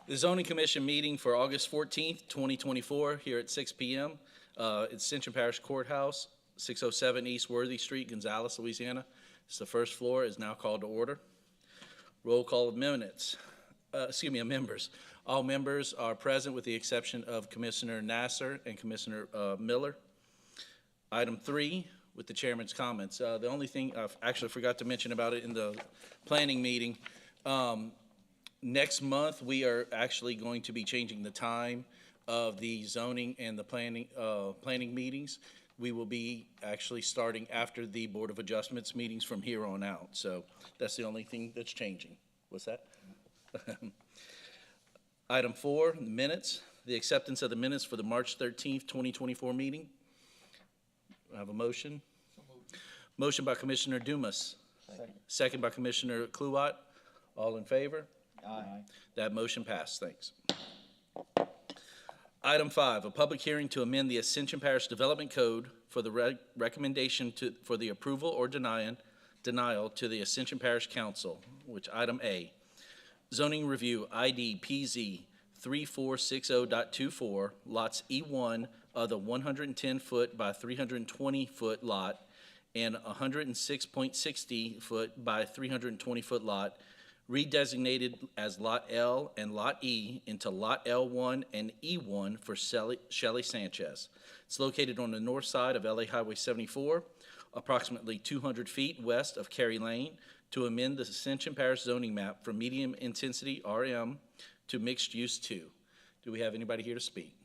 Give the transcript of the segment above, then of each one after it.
The zoning commission meeting for August 14th, 2024, here at 6 p.m. It's Central Parish Courthouse, 607 East Worthy Street, Gonzales, Louisiana. It's the first floor, is now called to order. Roll call of members. All members are present with the exception of Commissioner Nasser and Commissioner Miller. Item 3, with the chairman's comments. The only thing I actually forgot to mention about it in the planning meeting, next month, we are actually going to be changing the time of the zoning and the planning meetings. We will be actually starting after the Board of Adjustments meetings from here on out. So that's the only thing that's changing. What's that? Item 4, the minutes. The acceptance of the minutes for the March 13th, 2024 meeting. I have a motion. Motion by Commissioner Dumas. Second by Commissioner Kluwat. All in favor? Aye. That motion passed. Thanks. Item 5, a public hearing to amend the Ascension Parish Development Code for the recommendation for the approval or denial to the Ascension Parish Council, which item A, zoning review ID PZ 3460.24, lots E1 of the 110-foot by 320-foot lot and 106.60-foot by 320-foot lot, redesignated as Lot L and Lot E into Lot L1 and E1 for Shelley Sanchez. It's located on the north side of LA Highway 74, approximately 200 feet west of Cary Lane, to amend the Ascension Parish zoning map from medium intensity RM to mixed use 2. Do we have anybody here to speak?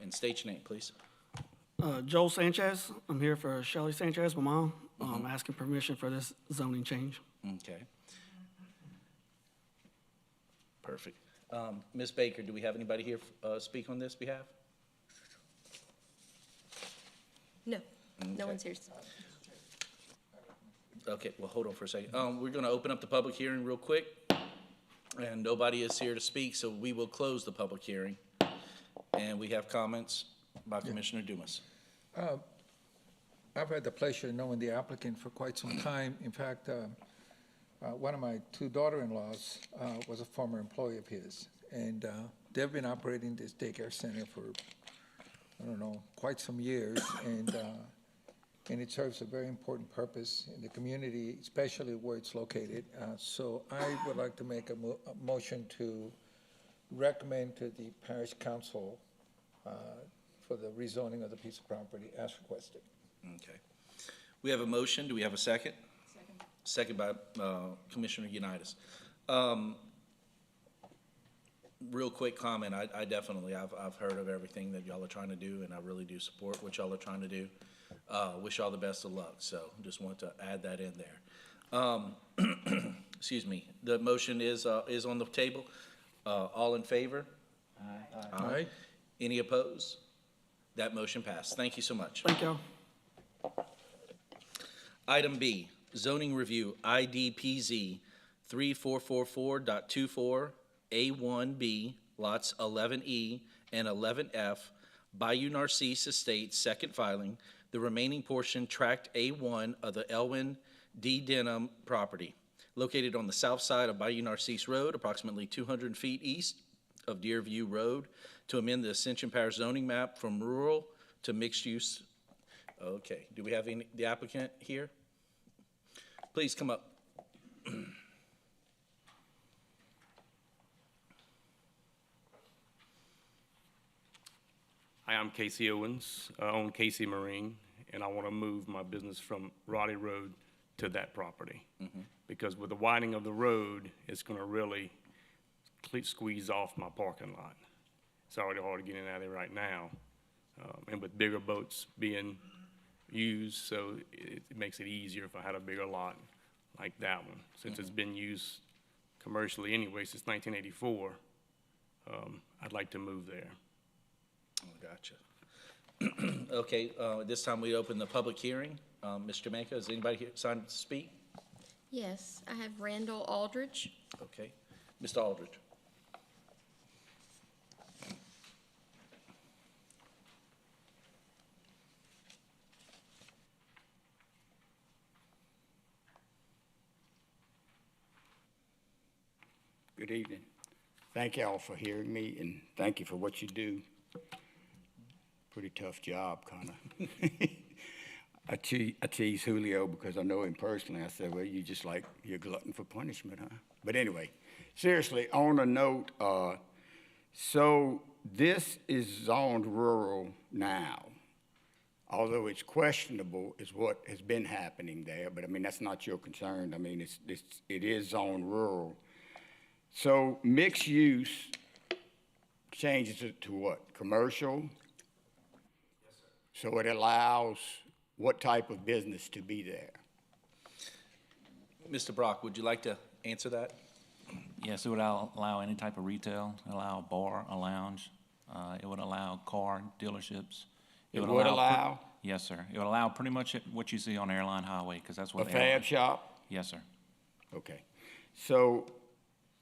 And state your name, please. Joel Sanchez. I'm here for Shelley Sanchez, my mom. Asking permission for this zoning change. Okay. Perfect. Ms. Baker, do we have anybody here speak on this behalf? No, Okay. no one's here. Okay, well, hold on for a second. We're going to open up the public hearing real quick, and nobody is here to speak, so we will close the public hearing. And we have comments by Commissioner Dumas. I've had the pleasure of knowing the applicant for quite some time. In fact, one of my two daughter-in-laws was a former employee of his, and they've been operating this daycare center for, I don't know, quite some years, and it serves a very important purpose in the community, especially where it's located. So I would like to make a motion to recommend to the parish council for the rezoning of the piece of property as requested. Okay. We have a motion. Do we have a second? Second by Commissioner Unitas. Real quick comment. I definitely, I've heard of everything that y'all are trying to do, and I really do support what y'all are trying to do. Wish y'all the best of luck. So just want to add that in there. Excuse me. The motion is on the table. All in favor? Aye. Aye. Any opposed? That motion passed. Thank you so much. Thank y'all. Item B, zoning review IDPZ 3444.24 A1B, lots 11E and 11F, Bayou Narcisse Estates, second filing, the remaining portion tract A1 of the Elwin D. Denham property, located on the south side of Bayou Narcisse Road, approximately 200 feet east of Deerview Road, to amend the Ascension Parish zoning map from rural to mixed use. Okay, do we have the applicant here? Please come up. Hi, I'm Casey Owens. I own Casey Marine, and I want to move my business from Roddy Road to that property. Because with the widening of the road, it's going to really squeeze off my parking lot. It's already hard to get in out of there right now. And with bigger boats being used, so it makes it easier if I had a bigger lot like that one. Since it's been used commercially anyway since 1984, I'd like to move there. Oh, gotcha. Okay, at this time we open the public hearing. Ms. Jamaica, is anybody here signed to speak? Yes, I have Randall Aldridge. Okay. Mr. Aldridge. Good evening. Thank y'all for hearing me, and thank you for what you do. Pretty tough job, kind of. I tease Julio because I know him personally. I said, well, you're a glutton for punishment, huh? But anyway, seriously, on a note, so this is zoned rural now, although it's questionable is what has been happening there, but I mean, that's not your concern. I mean, it is zoned rural. So mixed use changes it to what? Commercial? Yes, sir. So it allows what type of business to be there? Mr. Brock, would you like to answer that? Yes, it would allow any type of retail, allow a bar, a lounge. It would allow car dealerships. It would allow? Yes, sir. It would allow pretty much what you see on Airline Highway, because that's A what. fab shop? Yes, sir. Okay. So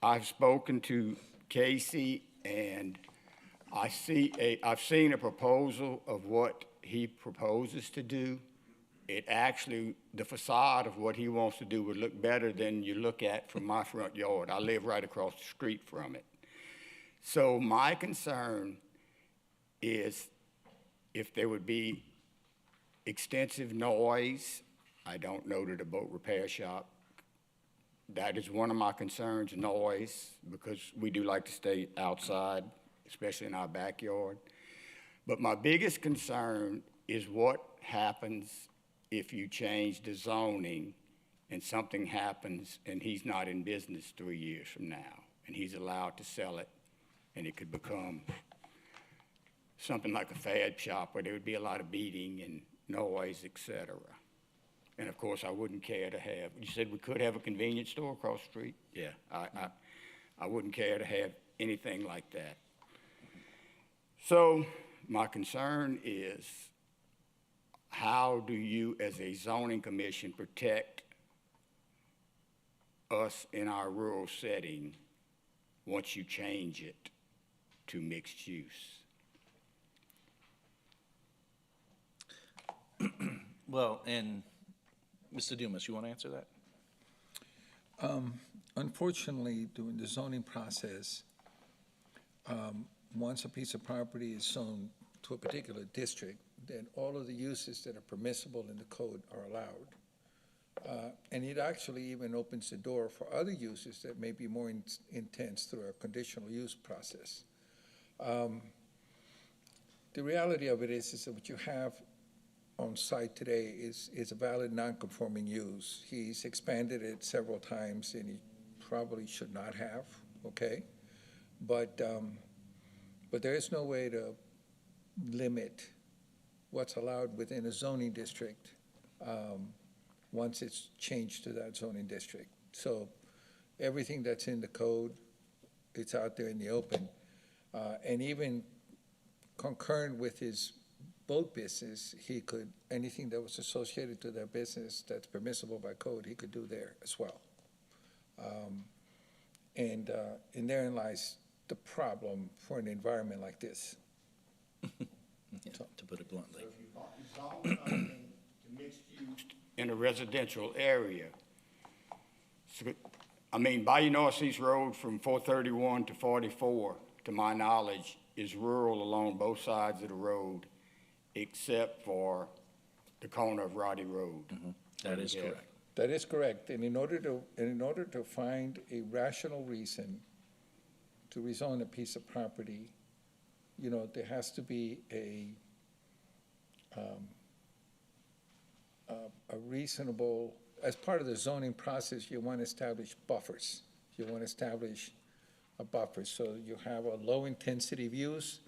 I've spoken to Casey, and I've seen a proposal of what he proposes to do. It actually, the facade of what he wants to do would look better than you look at from my front yard. I live right across the street from it. So my concern is if there would be extensive noise. I don't know that a boat repair shop. That is one of my concerns, noise, because we do like to stay outside, especially in our backyard. But my biggest concern is what happens if you change the zoning and something happens and he's not in business 3 years from now, and he's allowed to sell it, and it could become something like a fad shop where there would be a lot of beating and noise, et cetera. And of course, I wouldn't care to have, you said we could have a convenience store across the street? Yeah. I wouldn't care to have anything like that. So my concern is, how do you, as a zoning commission, protect us in our rural setting once you change it to mixed use? Well, and Mr. Dumas, you want to answer that? Unfortunately, during the zoning process, once a piece of property is zoned to a particular district, then all of the uses that are permissible in the code are allowed. And it actually even opens the door for other uses that may be more intense through a conditional use process. The reality of it is that what you have on site today is a valid non-conforming use. He's expanded it several times, and he probably should not have, okay? But there is no way to limit what's allowed within a zoning district once it's changed to that zoning district. So everything that's in the code, it's out there in the open. And even concurrent with his boat business, he could, anything that was associated to that business that's permissible by code, he could do there as well. And therein lies the problem for an environment like this. Yeah, to put it bluntly. So if you zone something to mixed use in a residential area, so, I mean, Bayou Northeast Road from 431 to 44, to my knowledge, is rural along both sides of the road, except for the corner of Roddy Road. That is Yeah. correct. That is correct, and in order to find a rational reason to rezone a piece of property, you know, there has to be a reasonable, as part of the zoning process, you want to establish buffers. You want to establish a buffer, so you have a low-intensity views,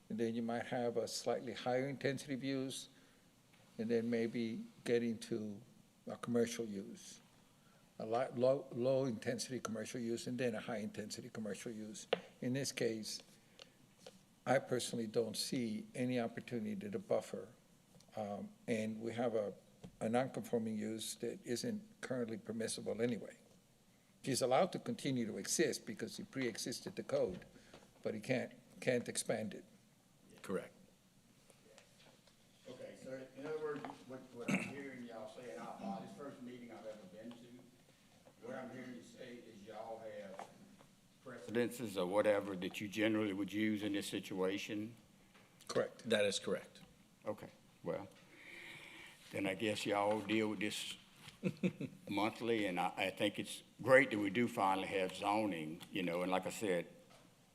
and then you might have a slightly higher intensity views, and then maybe getting to a commercial use, a low-intensity commercial use, and then a high-intensity commercial use. In this case, I personally don't see any opportunity to buffer, and we have a non-conforming use that isn't currently permissible anyway. He's allowed to continue to exist because he pre-existed the code, but he can't expand it. Correct. Okay, so in other words, what I'm hearing y'all say, and this first meeting I've ever been to, what I'm hearing you say is y'all have residences or whatever that you generally would use in this situation? Correct. That is correct. Okay, well, then I guess y'all deal with this monthly, and I think it's great that we do finally have zoning, you know, and like I said,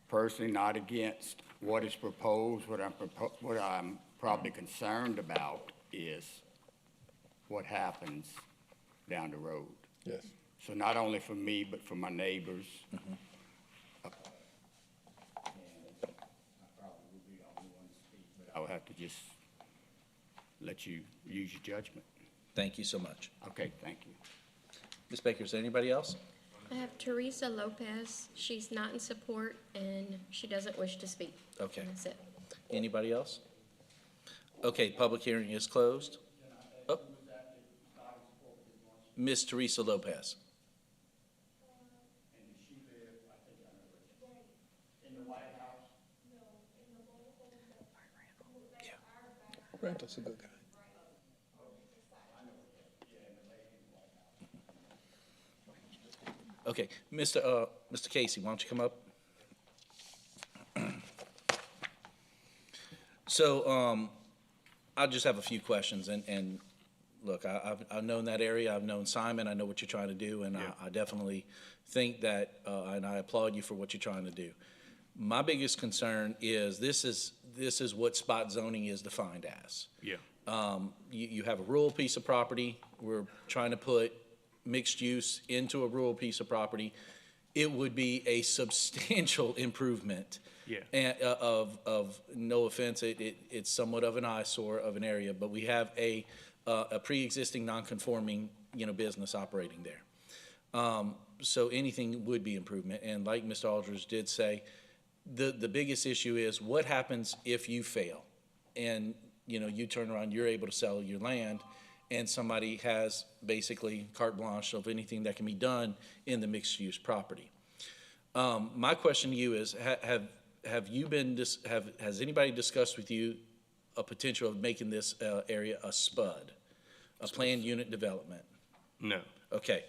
personally not against what is proposed. What I'm probably concerned about is what happens down the road. Yes. So not only for me, but for my neighbors. I will have to just let you use your judgment. Thank you so much. Okay, thank you. Ms. Baker, is there anybody else? I have Teresa Lopez. She's not in support and she doesn't wish to speak. Okay. And that's it. Anybody else? Okay, public hearing is closed. Oh. Ms. Teresa Lopez. Randall's a good guy. Okay, Mr. Casey, why don't you come up? So, I just have a few questions, and look, I've known that area, I've known Simon, I know what you're trying to do, and I definitely think that, and I applaud you for what you're trying to do. My biggest concern is this is what spot zoning is defined as. Yeah. You have a rural piece of property, we're trying to put mixed use into a rural piece of property. It would be a substantial improvement. Yeah. And, of no offense, it's somewhat of an eyesore of an area, but we have a pre-existing non-conforming, business operating there. So anything would be improvement, and like Mr. Aldridge did say, the biggest issue is what happens if you fail? And, you turn around, you're able to sell your land, and somebody has basically carte blanche of anything that can be done in the mixed-use property. My question to you is, has anybody discussed with you a potential of making this area a SPUD, a planned unit development? No. Okay.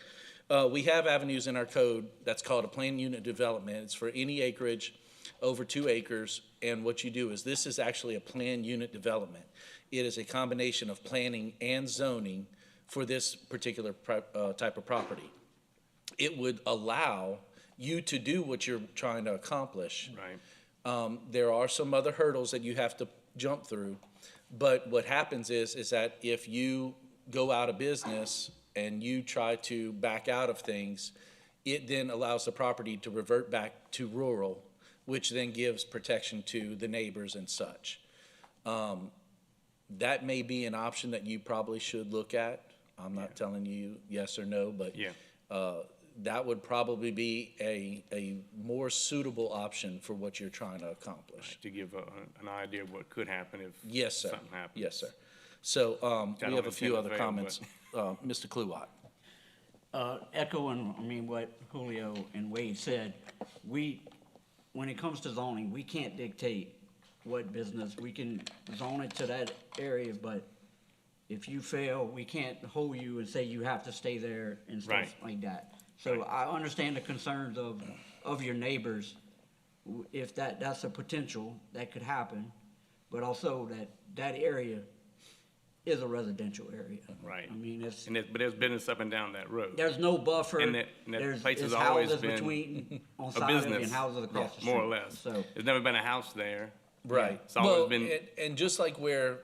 We have avenues in our code that's called a planned unit development. It's for any acreage over 2 acres, and what you do is, this is actually a planned unit development. It is a combination of planning and zoning for this particular type of property. It would allow you to do what you're trying to accomplish. Right. There are some other hurdles that you have to jump through, but what happens is that if you go out of business and you try to back out of things, it then allows the property to revert back to rural, which then gives protection to the neighbors and such. That may be an option that you probably should look at. I'm not telling you yes or no, but Yeah. that would probably be a more suitable option for what you're trying to accomplish. To give an idea of what could happen if Yes, sir. something happens. Yes, sir. So we don't have a few intend to other fail, comments. Mr. Kluwat. Echoing, what Julio and Wade said, when it comes to zoning, we can't dictate what business, we can zone it to that area, but if you fail, we can't hold you and say you have to stay there and stuff Right. like that. So I understand the concerns of your neighbors, if that's a potential, that could happen, but also that area is a residential area. Right. I mean, But there's business up and down that road. there's no buffer. And that There's place has it's always houses been between, on a side of it business. and houses across the street. More or less. So, There's never been a house there. Right. It's always Well, been- and just like where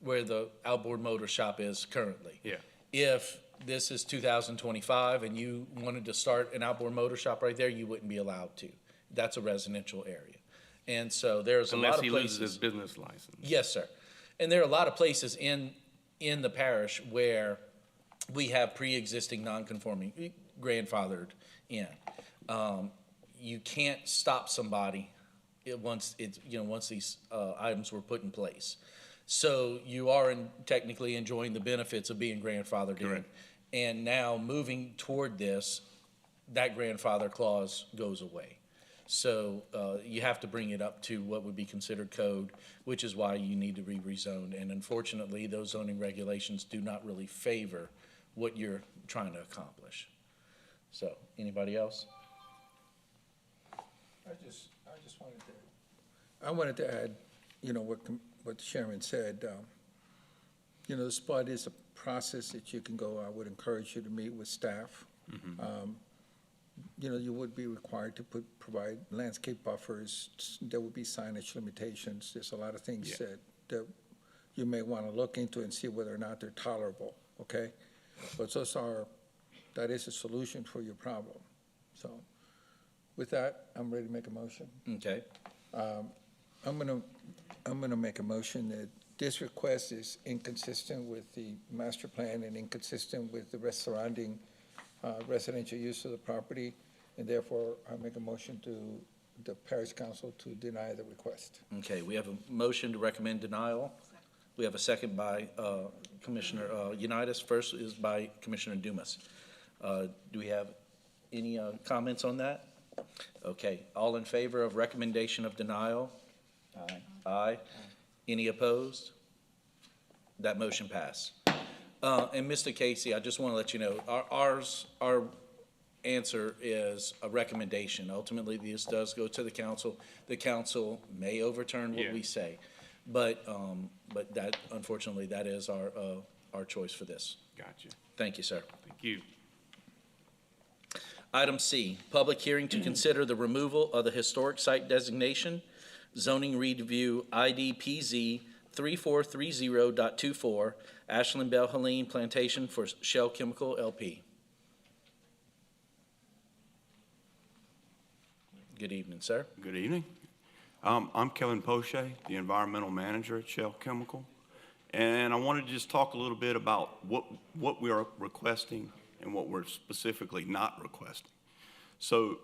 the outboard motor shop is currently. Yeah. If this is 2025 and you wanted to start an outboard motor shop right there, you wouldn't be allowed to. That's a residential area. And so there's a lot Unless of he loses his places. business license. Yes, sir. And there are a lot of places in the parish where we have pre-existing non-conforming, grandfathered in. You can't stop somebody once these items were put in place. So you are technically enjoying the benefits of being grandfathered in. Correct. And now moving toward this, that grandfather clause goes away. So you have to bring it up to what would be considered code, which is why you need to be rezoned. And unfortunately, those zoning regulations do not really favor what you're trying to accomplish. So, anybody else? I just wanted to add, you know, what the chairman said. The SPUD is a process that you can go. I would encourage you to meet with staff. You would be required to provide landscape buffers. There would be signage limitations. There's a lot of things that you may want to look into and see whether or not they're tolerable, okay? But that is a solution for your problem. So with that, I'm ready to make a motion. Okay, I'm gonna make a motion that this request is inconsistent with the master plan and inconsistent with the rest surrounding residential use of the property, and therefore I make a motion to the parish council to deny the request. okay, we have a motion to recommend denial. We have a second by Commissioner Unitas. First is by Commissioner Dumas. Do we have any comments on that? Okay, all in favor of recommendation of denial? Aye. Aye. Any opposed? That motion passed. And Mr. Casey, I just want to let you know, our answer is a recommendation. Ultimately, this does go to the council. The council may overturn what we say. But that, unfortunately, that is our choice for this. Gotcha. Thank you, sir. Thank you. Item C, public hearing to consider the removal of the historic site designation, zoning review IDPZ 3430.24, Ashland Bell Helene Plantation for Shell Chemical LP. Good evening, sir. Good evening. I'm Kevin Poche, the environmental manager at Shell Chemical. And I wanted to just talk a little bit about what we are requesting and what we're specifically not requesting. So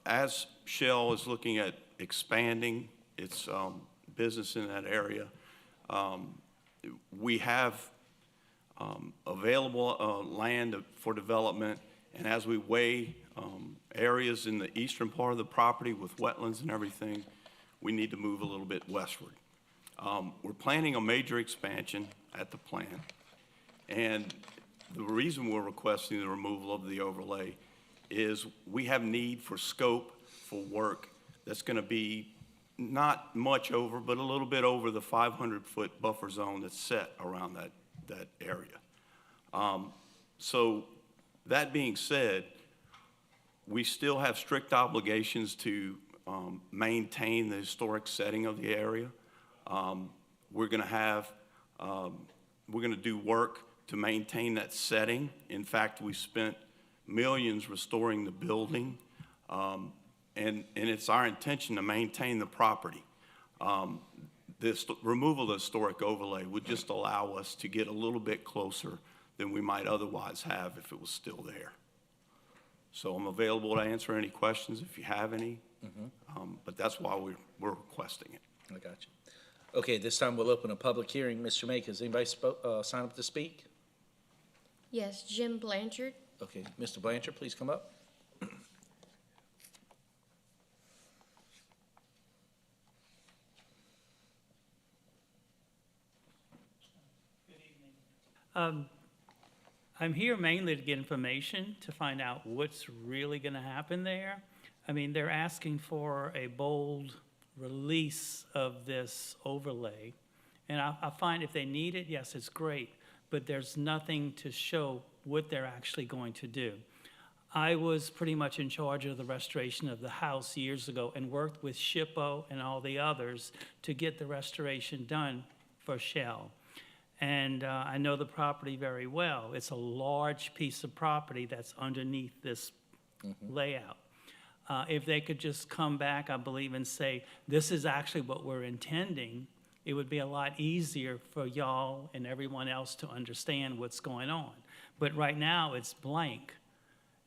as Shell is looking at expanding its business in that area, we have available land for development, and as we weigh areas in the eastern part of the property with wetlands and everything, we need to move a little bit westward. We're planning a major expansion at the plant, and the reason we're requesting the removal of the overlay is we have need for scope for work that's going to be not much over, but a little bit over the 500-foot buffer zone that's set around that area. So that being said, we still have strict obligations to maintain the historic setting of the area. We're going to do work to maintain that setting. In fact, we spent millions restoring the building, and it's our intention to maintain the property. This removal of the historic overlay would just allow us to get a little bit closer than we might otherwise have if it was still there. So I'm available to answer any questions if you have any, but that's why we're requesting it. I got you. Okay, this time we'll open a public hearing. Mr. Make, has anybody signed up to speak? Yes, Jim Blanchard. Okay, Mr. Blanchard, please come up. I'm here mainly to get information, to find out what's really going to happen there. I mean, they're asking for a bold release of this overlay. And I find if they need it, yes, it's great, but there's nothing to show what they're actually going to do. I was pretty much in charge of the restoration of the house years ago and worked with SHPO and all the others to get the restoration done for Shell. And I know the property very well. It's a large piece of property that's underneath this layout. If they could just come back, I believe, and say, this is actually what we're intending, it would be a lot easier for y'all and everyone else to understand what's going on. But right now, it's blank.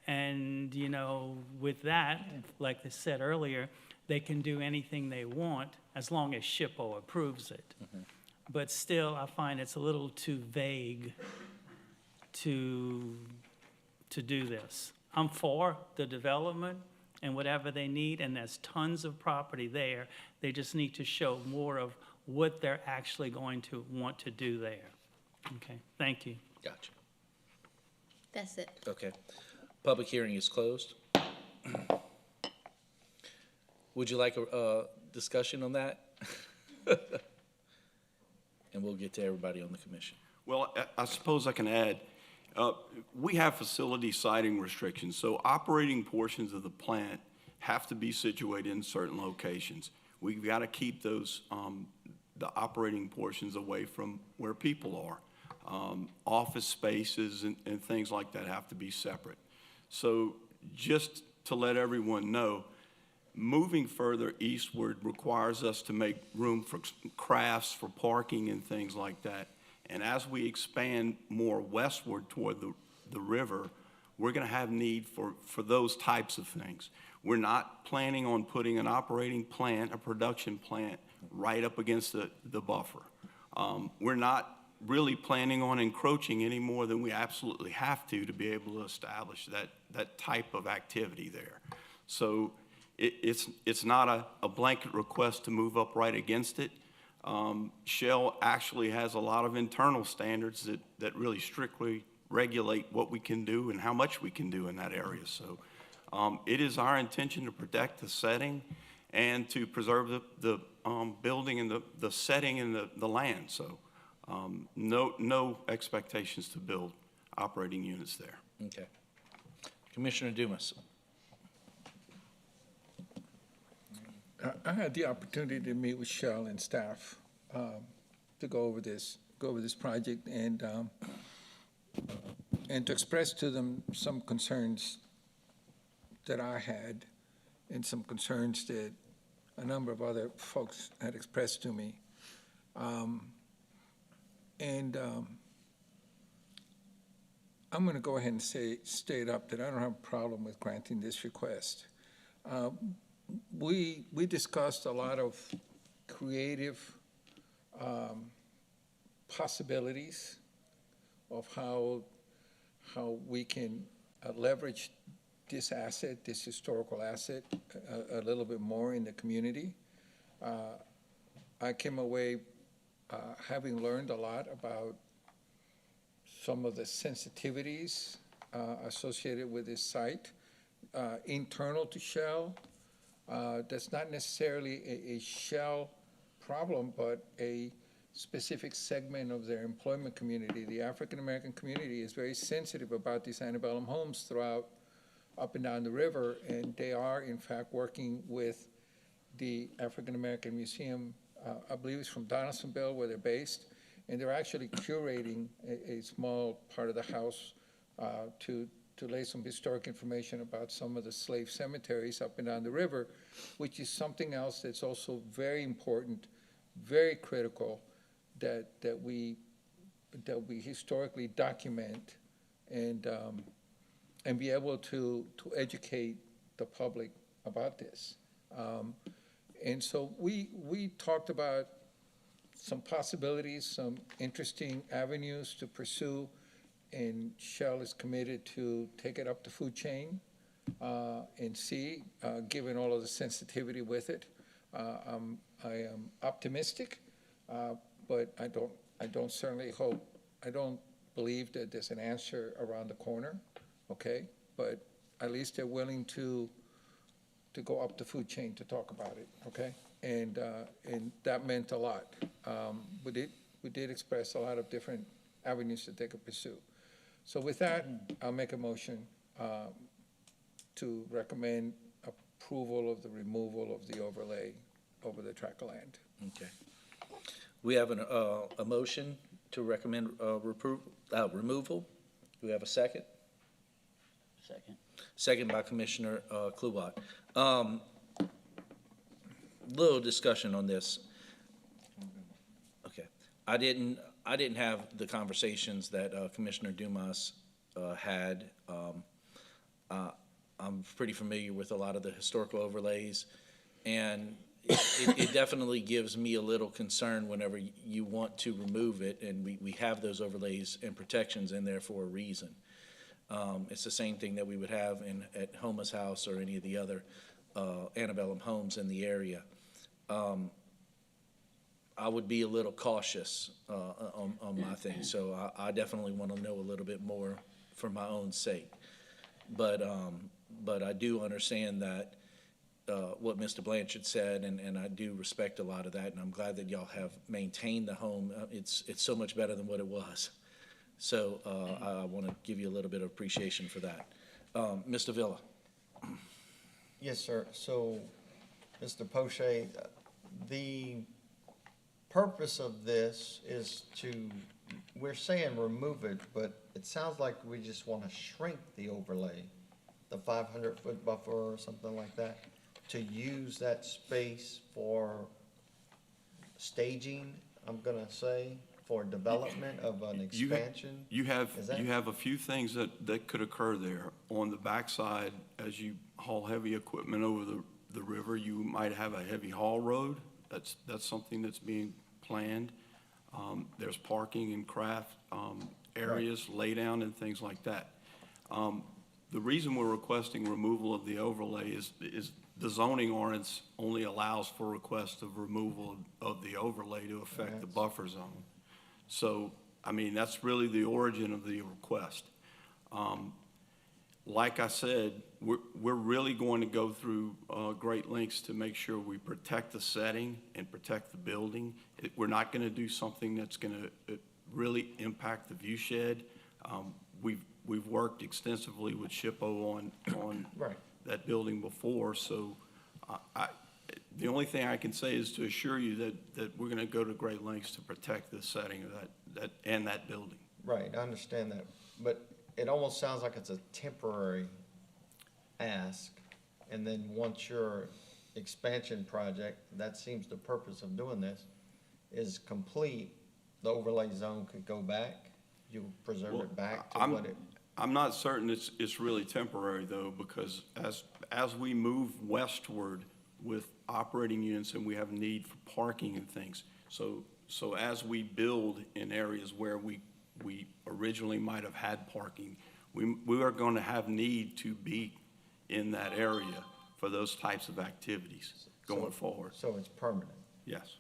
And, you know, with that, like I said earlier, they can do anything they want as long as SHPO approves it. But still, I find it's a little too vague to do this. I'm for the development and whatever they need, and there's tons of property there. They just need to show more of what they're actually going to want to do there. Okay, thank you. Gotcha. That's it. Okay. Public hearing is closed. Would you like a discussion on that? And we'll get to everybody on the commission. Well, I suppose I can add, we have facility siting restrictions, so operating portions of the plant have to be situated in certain locations. We've got to keep those, the operating portions away from where people are. Office spaces and things like that have to be separate. So just to let everyone know, moving further eastward requires us to make room for crafts, for parking and things like that. And as we expand more westward toward the river, we're going to have need for those types of things. We're not planning on putting an operating plant, a production plant, right up against the buffer. We're not really planning on encroaching any more than we absolutely have to be able to establish that type of activity there. So it's not a blanket request to move up right against it. Shell actually has a lot of internal standards that really strictly regulate what we can do and how much we can do in that area. So it is our intention to protect the setting and to preserve the building and the setting and the land. So no expectations to build operating units there. Okay. Commissioner Dumas. I had the opportunity to meet with Shell and staff to go over this project and to express to them some concerns that I had and some concerns that a number of other folks had expressed to me. I'm going to go ahead and state up that I don't have a problem with granting this request. We discussed a lot of creative possibilities of how we can leverage this asset, this historical asset, a little bit more in the community. I came away having learned a lot about some of the sensitivities associated with this site, internal to Shell. That's not necessarily a Shell problem, but a specific segment of their employment community. The African-American community is very sensitive about these antebellum homes throughout, up and down the river, and they are, in fact, working with the African-American Museum, I believe it's from Donaldsonville, where they're based, and they're actually curating a small part of the house to lay some historic information about some of the slave cemeteries up and down the river, which is something else that's also very important, very critical, that we historically document and be able to educate the public about this. And so we talked about some possibilities, some interesting avenues to pursue, and Shell is committed to take it up the food chain and see, given all of the sensitivity with it. I am optimistic, but I don't certainly hope, I don't believe that there's an answer around the corner, okay? But at least they're willing to go up the food chain to talk about it, okay? And that meant a lot. We did express a lot of different avenues that they could pursue. So with that, I'll make a motion to recommend approval of the removal of the overlay over the tract of land. Okay. We have a motion to recommend removal. Do we have a second? Second. Second by Commissioner Kluwat. Little discussion on this. Okay. I didn't have the conversations that Commissioner Dumas had. I'm pretty familiar with a lot of the historical overlays, and it definitely gives me a little concern whenever you want to remove it, and we have those overlays and protections in there for a reason. It's the same thing that we would have at Homa's house or any of the other antebellum homes in the area. I would be a little cautious on my thing, so I definitely want to know a little bit more for my own sake. But I do understand that what Mr. Blanchard said, and I do respect a lot of that, and I'm glad that y'all have maintained the home. It's so much better than what it was. So I want to give you a little bit of appreciation for that. Mr. Villa? Yes, sir. So, Mr. Poche, the purpose of this is to, we're saying remove it, but it sounds like we just want to shrink the overlay, the 500-foot buffer or something like that, to use that space for staging, I'm gonna say, for development of an You- expansion. You have, Is that- you have a few things that could occur there. On the backside, as you haul heavy equipment over the river, you might have a heavy haul road. That's something that's being planned. There's parking and craft areas, laydown and things like that. The reason we're requesting removal of the overlay is the zoning ordinance only allows for request of removal of the overlay to affect the buffer zone. So, I mean, that's really the origin of the request. Like I said, we're really going to go through great lengths to make sure we protect the setting and protect the building. We're not going to do something that's going to really impact the view shed. We've worked extensively with SHPO on Right. that building before, so the only thing I can say is to assure you that we're going to go to great lengths to protect the setting of that and that building. Right, I understand that, but it almost sounds like it's a temporary ask, and then once your expansion project, that seems the purpose of doing this, is complete, the overlay zone could go back, you preserve Well, it back to I'm- what it, I'm not certain it's really temporary, though, because as we move westward with operating units and we have need for parking and things, so as we build in areas where we originally might have had parking, we are going to have need to be in that area for those types of activities going forward. so it's permanent. Yes.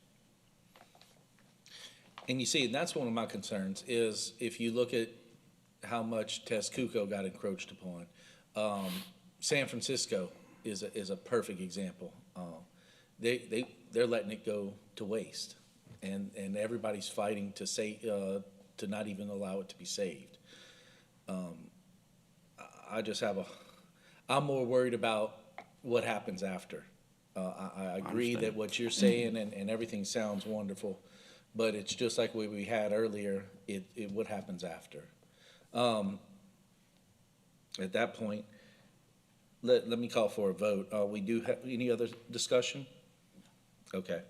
And you see, and that's one of my concerns, is if you look at how much Texcoco got encroached upon. San Francisco is a perfect example. They're letting it go to waste, and everybody's fighting to say, to not even allow it to be saved. I'm more worried about what happens after. I agree that understand. what you're saying and everything sounds wonderful, but it's just like what we had earlier, what happens after. At that point, let me call for a vote. We do have, any other discussion? Okay.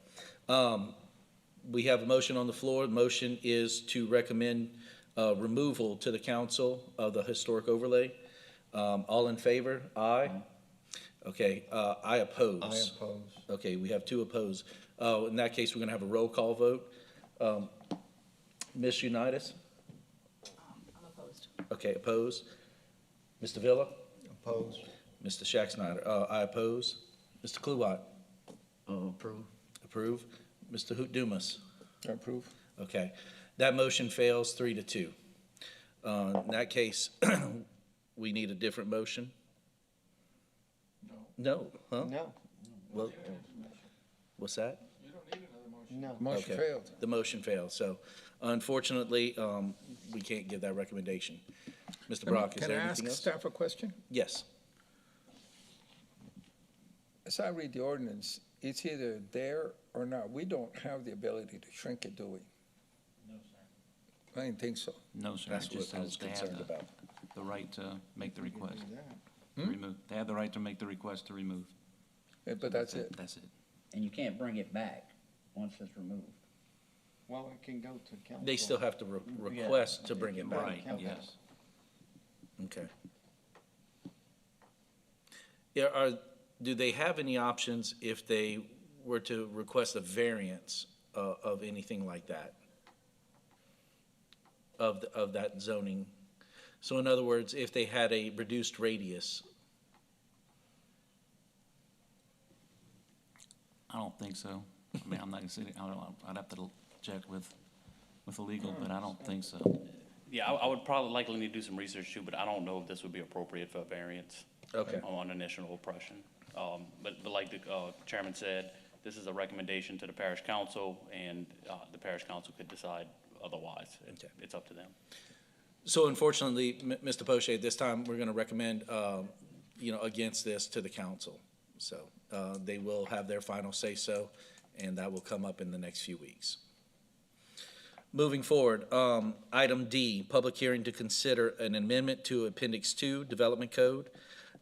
We have a motion on the floor. The motion is to recommend removal to the council of the historic overlay. All in favor? Aye. Okay, I oppose. I oppose. Okay, we have two opposed. In that case, we're gonna have a roll call vote. Ms. Unitas? I'm opposed. Okay, opposed. Mr. Villa? Opposed. Mr. Shack Snyder? I oppose. Mr. Kluwat? Approve. Approve. Mr. Hoot Dumas? Approve. Okay, that motion fails 3-2. In that case, we need a different motion? No. Huh? No, Well, what's that? no. Motion Okay. failed. The motion fails, so unfortunately, we can't give that recommendation. Mr. Brock, is Can there I anything ask else? staff a question? Yes. As I read the ordinance, it's either there or not. We don't have the ability to shrink it, do we? No, sir. I didn't think so. No, sir. That's It just what I was says they have concerned about. the right to make the request. To remove. They have the right to make the request to remove. But that's it. That's it. And you can't bring it back once it's removed. Well, it can go to council. They still have to request to bring it back. Right, yes. Okay. Yeah, do they have any options if they were to request a variance of anything like that? Of that zoning? So in other words, if they had a reduced radius? I don't think so. I mean, I'm not gonna say, I'd have to check with the legal, but I don't think so. Yeah, I would probably likely need to do some research too, but I don't know if this would be appropriate for a variance. Okay. On initial impression. But like the chairman said, this is a recommendation to the parish council, and the parish council could decide otherwise. Okay. It's up to them. So unfortunately, Mr. Poche, this time we're going to recommend, against this to the council. So they will have their final say-so, and that will come up in the next few weeks. Moving forward, item D, public hearing to consider an amendment to Appendix 2, Development Code,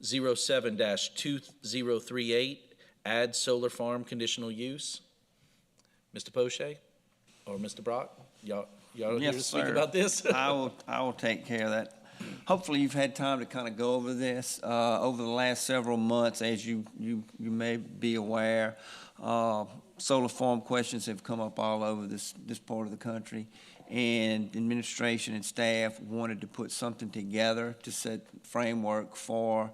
07-2038, add solar farm conditional use. Mr. Poche or Mr. Brock, y'all here to Yes, speak sir. about this? I will take care of that. Hopefully, you've had time to kind of go over this. Over the last several months, as you may be aware, solar farm questions have come up all over this part of the country. And administration and staff wanted to put something together to set framework for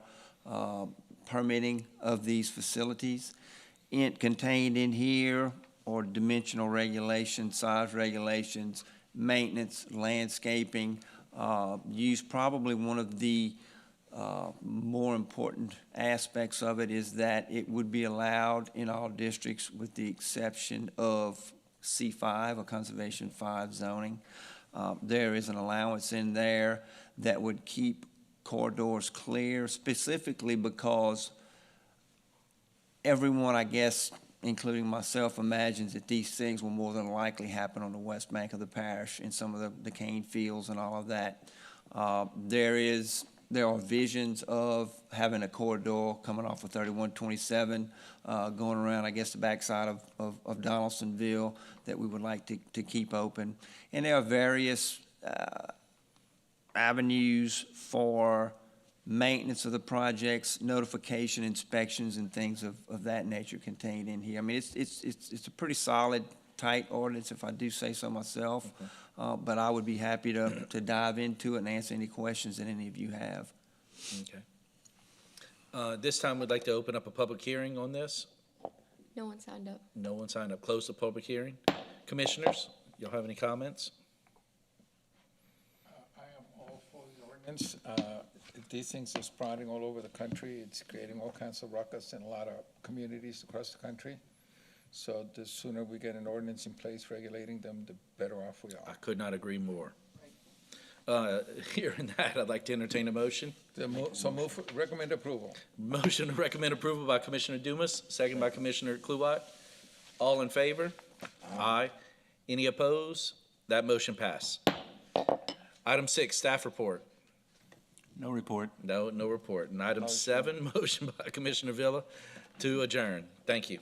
permitting of these facilities. Contained in here are dimensional regulations, size regulations, maintenance, landscaping. Use probably one of the more important aspects of it is that it would be allowed in all districts with the exception of C5 or Conservation 5 zoning. There is an allowance in there that would keep corridors clear, specifically because everyone, I guess, including myself, imagines that these things will more than likely happen on the west bank of the parish in some of the cane fields and all of that. There are visions of having a corridor coming off of 3127, going around, I guess, the backside of Donaldsonville that we would like to keep open. And there are various avenues for maintenance of the projects, notification, inspections, and things of that nature contained in here. I mean, it's a pretty solid, tight ordinance, if I do say so myself. Okay. But I would be happy to dive into it and answer any questions that any of you have. Okay. This time, we'd like to open up a public hearing on this. No one signed up. No one signed up. Close the public hearing. Commissioners, y'all have any comments? I am all for the ordinance. These things are sprouting all over the country. It's creating all kinds of ruckus in a lot of communities across the country. So the sooner we get an ordinance in place regulating them, the better off we I are. could not agree more. Hearing that, I'd like to entertain a motion. Recommend approval. Motion to recommend approval by Commissioner Dumas, second by Commissioner Kluwat. All in favor? Aye. Any opposed? That motion passed. Item 6, staff report. No report. No report. And item 7, motion by Commissioner Villa to adjourn. Thank you.